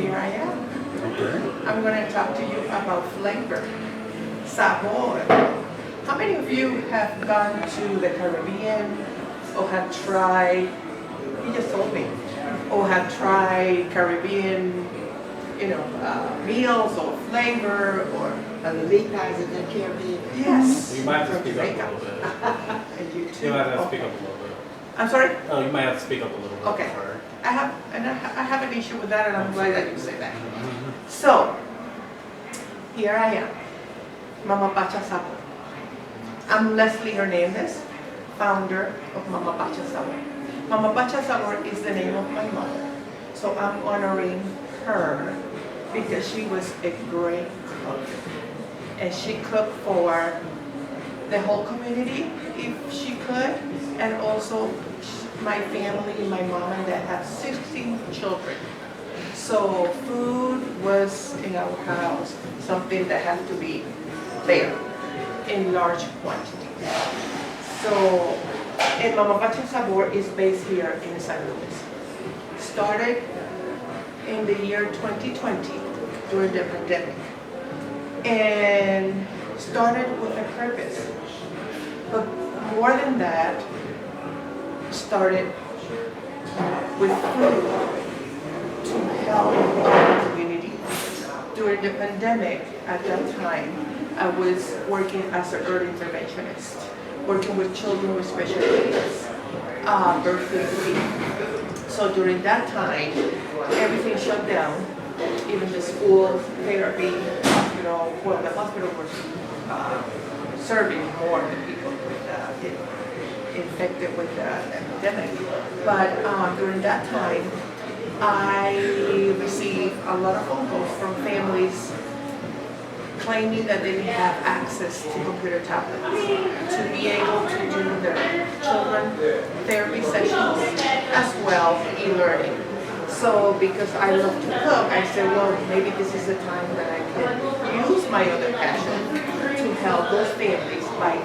here I am. Okay. I'm going to talk to you about flavor, sabor. How many of you have gone to the Caribbean or have tried, you just told me, or have tried Caribbean, meals or flavor or ADDITIVES in the Caribbean. yes. You might have to from speak up a Jamaica. little bit. And you too. You might have to Oh. speak up a little bit. I'm sorry? Oh, you might have to speak up a little bit. Okay. Sorry. I have an issue with that, and I'm glad that you say that. So, here I am, Mama Pacha Sabor. I'm Leslie Hernandez, founder of Mama Pacha Sabor. Mama Pacha Sabor is the name of my mother, so I'm honoring her because she was a great cook, and she cooked for the whole community if she could, and also my family, my mom and dad have 16 children. So food was in our house something that had to be there in large quantities. So, and Mama Pacha Sabor is based here in San Luis. Started in the year 2020 during the pandemic, and started with a purpose. But more than that, started with food to help our community. During the pandemic, at that time, I was working as an early interventionist, working with children with special needs, birth defeat. So during that time, everything shut down, even the school, therapy, hospital. Well, the hospital was serving more than people infected with the epidemic. But during that time, I received a lot of phone calls from families claiming that they didn't have access to computer tablets to be able to do their children therapy sessions as well e-learning. So because I love to cook, I said, well, maybe this is the time that I can use my other passion to help those families by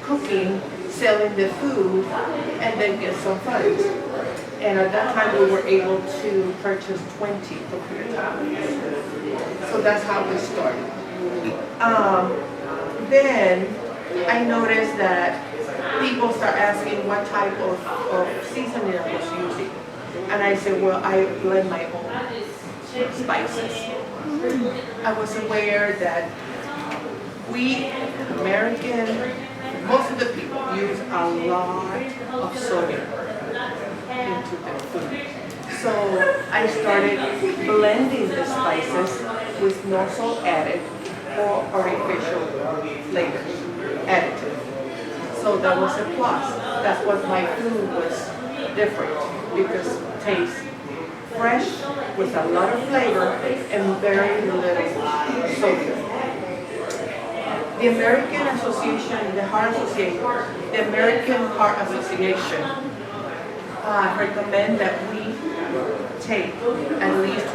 cooking, selling the food, and then get some funds. And at that time, we were able to purchase 20 computer tablets. So that's how we started. Then I noticed that people start asking what type of seasoning I was using. And I said, well, I blend my own spices. I was aware that we, American, most of the people use a lot of sodium into their food. So I started blending the spices with no salt added or artificial flavors, additive. So that was a plus. That's what my food was different, because it tastes fresh with a lot of flavor and very little sodium. The American Association, the Heart Association, the American Heart Association recommend that we take at least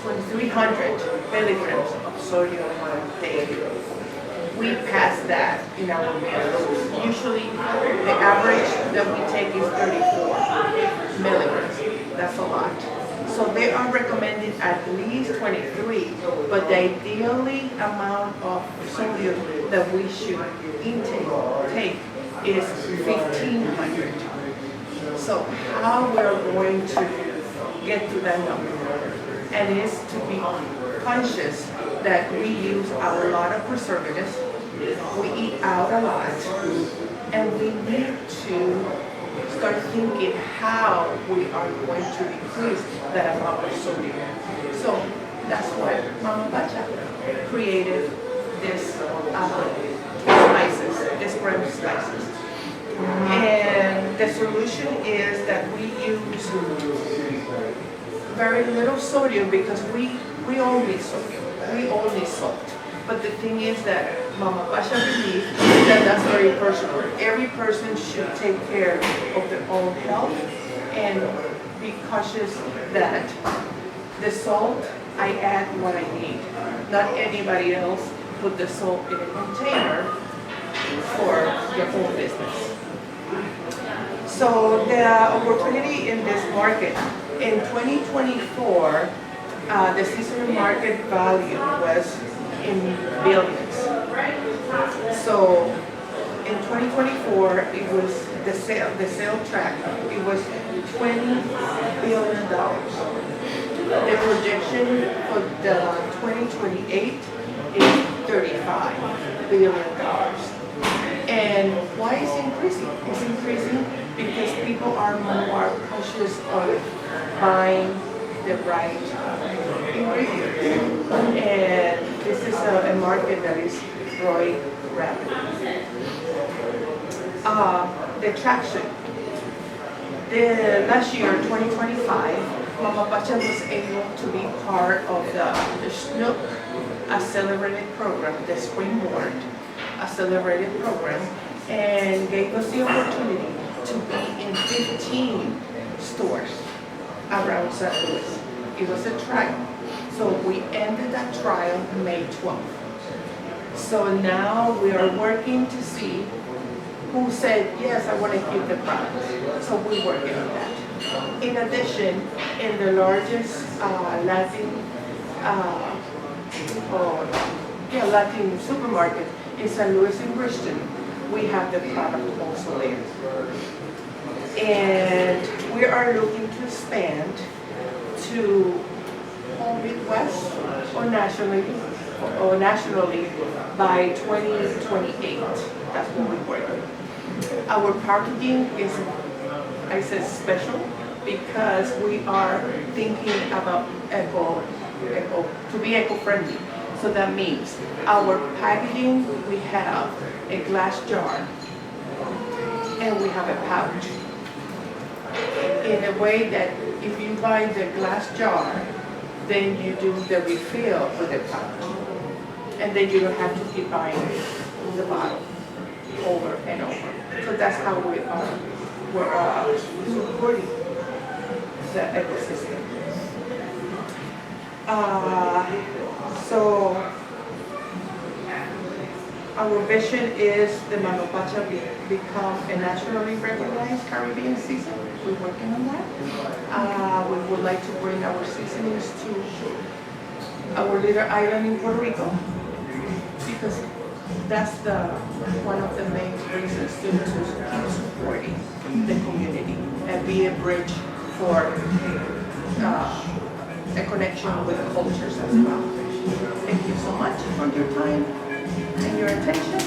2,300 milligrams of sodium a day. We pass that in our meals. Usually, the average that we take is 34 milligrams. That's a lot. So they are recommending at least 23, but the ideally amount of sodium that we should take is 1,500. So how we're going to get to that number, and is to be conscious that we use a lot of preservatives, we eat out a lot, and we need to start thinking how we are going to decrease that amount of sodium. So that's why Mama Pacha created this spices, this brand of spices. And the solution is that we use very little sodium because we all need sodium, we all need salt. But the thing is that Mama Pacha believes that that's very personal. Every person should take care of their own health and be cautious that the salt, I add what I need. Not anybody else put the salt in a container for their own business. So the opportunity in this market In 2024, the seasonal market value was in billions. So in 2024, it was the sale track, it was $20 billion. The projection for the 2028 is $35 billion. And why is it increasing? It's increasing because people are more conscious of buying the right ingredients. And this is a market that is growing rapidly. The traction. The last year, 2025, Mama Pacha was able to be part of the Snook Accelerated Program, the Springboard Accelerated Program, and gave us the opportunity to be in 15 stores around St. Louis. It was a trial. So we ended that trial May 12th. So now we are working to see who said, yes, I want to keep the product. So we're working on that. In addition, in the largest Latin supermarket in St. Louis and Christian, we have the product also there. And we are looking to expand to whole Midwest or nationally by 2028. That's what we're working. Our packaging is, I said, special because we are thinking about to be eco-friendly. So that means our packaging, we have a glass jar and we have a pouch. In a way that if you buy the glass jar, then you do the refill with the pouch. And then you don't have to keep buying the bottle over and over. So that's how we're supporting the ecosystem. So our vision is the Mama Pacha become a nationally recognized Caribbean season. We're working on that. We would like to bring our seasonings to our little island in Puerto Rico because that's one of the main reasons to keep supporting the community and be a bridge for a connection with the cultures as well. Thank you so much for your time and your attention.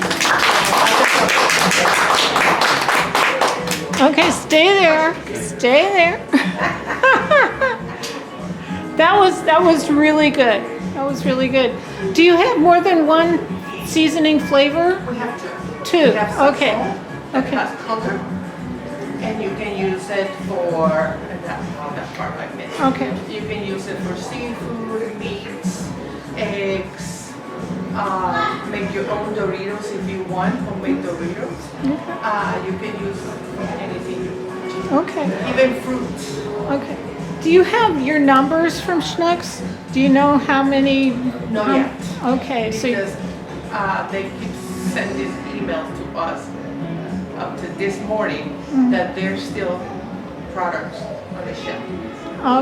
Okay, stay there. Stay there. That was really good. That was really good. Do you have more than one seasoning flavor? We have two. Two. We have Okay. that Okay. has color, and you can use it for that part I missed. Okay. You can use it for seafood, meats, eggs. Make your own Doritos if you want, homemade Doritos. You can use anything you want. Okay. Even fruits. Okay. Do you have your numbers from Schnucks? Do you know how many? Not yet. Okay. So. Because they keep sending emails to us up to this morning that there's still products on the shelf.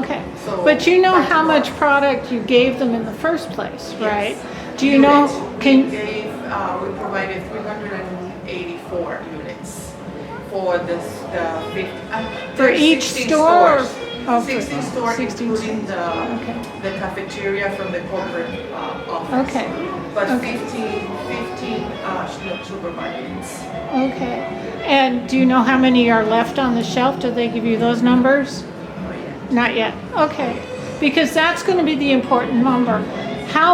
Okay. So But you know that's how what- much product you gave them in the first place, right? Yes. Do you know? We provided 384 units for the 50. For there's each 16 store? stores. Oh, for 16 stores, 16 including Okay. the cafeteria from the corporate office. Okay. But Okay. 15 supermarkets. Okay. And do you know how many are left on the shelf? Did they give you those numbers? Oh, yeah. Not yet. Okay. Because that's going to be the important number. How